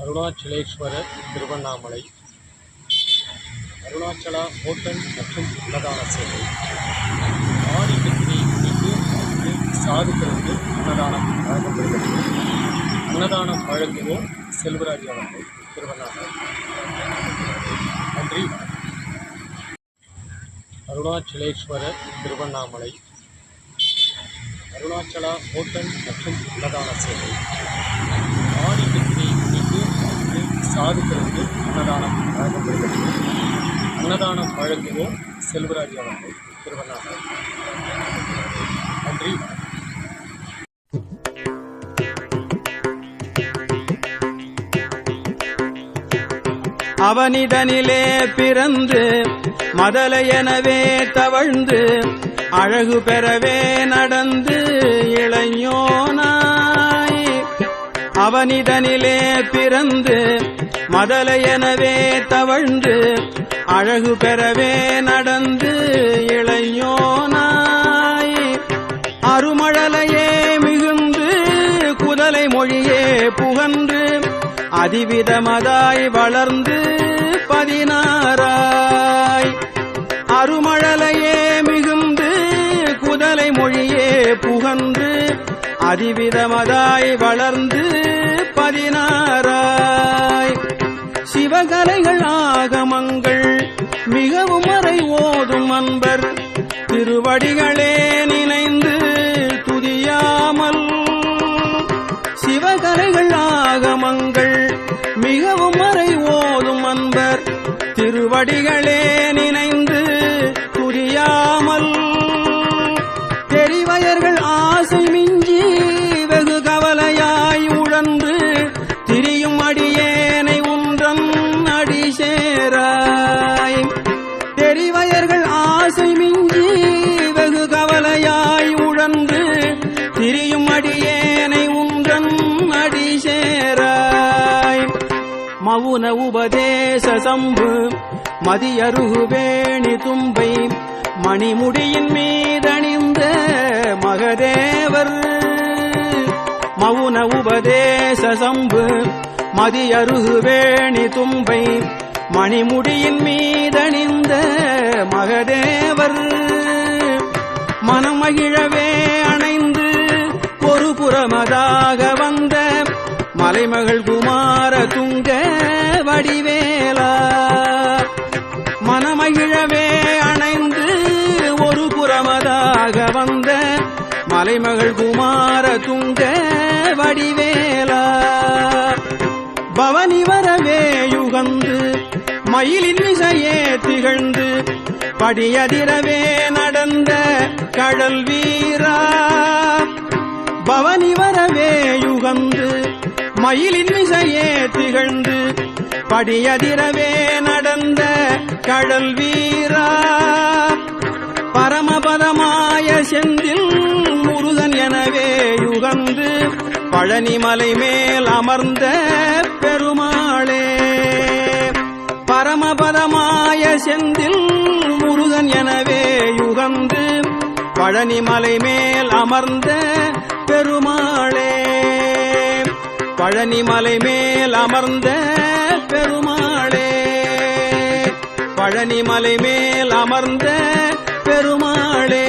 Arunachaleswarar Tiruvannamalai Arunachala hotel மற்றும் அன்னதான சேவை ஆடி கிருத்திகை முன்னிட்டு சாதுக்களுக்கு அன்னதானம் வழங்கப்படுகிறது. அன்னதானம் வழங்குவோம் செல்வராஜ் அவர்கள், திருவண்ணாமலை. நன்றி. அருணாச்சலேஸ்வரர் திருவண்ணாமலை அருணாச்சலா ஹோட்டல் மற்றும் அன்னதான சேவை ஆடி கிருத்திகை முன்னிட்டு சாதுக்களுக்கு அன்னதானம் வழங்கப்படுகிறது. அன்னதானம் வழங்குவோம் செல்வராஜ் அவர்கள், திருவண்ணாமலை. நன்றி. அவனிடனிலே பிறந்து மதலையெனவே தவழ்ந்து அழகு பெறவே நடந்து இளைஞனாய். அவனிடனிலே பிறந்து மதலையெனவே தவழ்ந்து அழகு பெறவே நடந்து இளைஞனாய். அருமழலையே மிகுந்து குதலை மொழியே புகன்று அதிவிதமதாய் வளர்ந்து 16 அருமழலையே மிகுந்து குதலை மொழியே புகன்று அதிவிதமதாய் வளர்ந்து 16 சிவகலைகள் ஆகமங்கள் மிகவும் அறை ஓதும் அன்பர் திருவடிகளே நினைந்து துதியாமல். சிவகலைகள் ஆகமங்கள் மிகவும் அறை ஓதும் அன்பர் திருவடிகளே நினைந்து துதியாமல். தெரிவயர்கள் ஆசை மிஞ்சி வெகு கவலையாய் உழன்று திரியும் அடியேனை உன்றன் அடி சேராய். தெரிவயர்கள் ஆசை மிஞ்சி வெகு கவலையாய் உழன்று திரியும் அடியேனை உன்றன் அடி சேராய். மவுன உபதேச சம்பு மதியருகு வேணி தும்பை மணிமுடியின் மீதணிந்த மகதேவர். மவுன உபதேச சம்பு மதியருகு வேணி தும்பை மணிமுடியின் மீதணிந்த மகதேவர். மனமகிழவே அணைந்து ஒரு புறமதாக வந்த மலைமகள் குமார துங்க வடிவேலா. மனமகிழவே அணைந்து ஒரு புறமதாக வந்த மலைமகள் குமார துங்க வடிவேலா. பவனி வரவே யுகந்து மயிலின் இசையே திகழ்ந்து படியதிரவே நடந்த கடல் வீரா. பவனி வரவே யுகந்து மயிலின் இசையே திகழ்ந்து படியதிரவே நடந்த கடல் வீரா. பரமபதமாய செந்தில் முருகன் எனவே யுகந்து பழனிமலை மேல் அமர்ந்த பெருமாளே. பரமபதமாய செந்தில் முருகன் எனவே யுகந்து பழனிமலை மேல் அமர்ந்த பெருமாளே. பழனிமலை மேல் அமர்ந்த பெருமாளே. பழனிமலை மேல் அமர்ந்த பெருமாளே.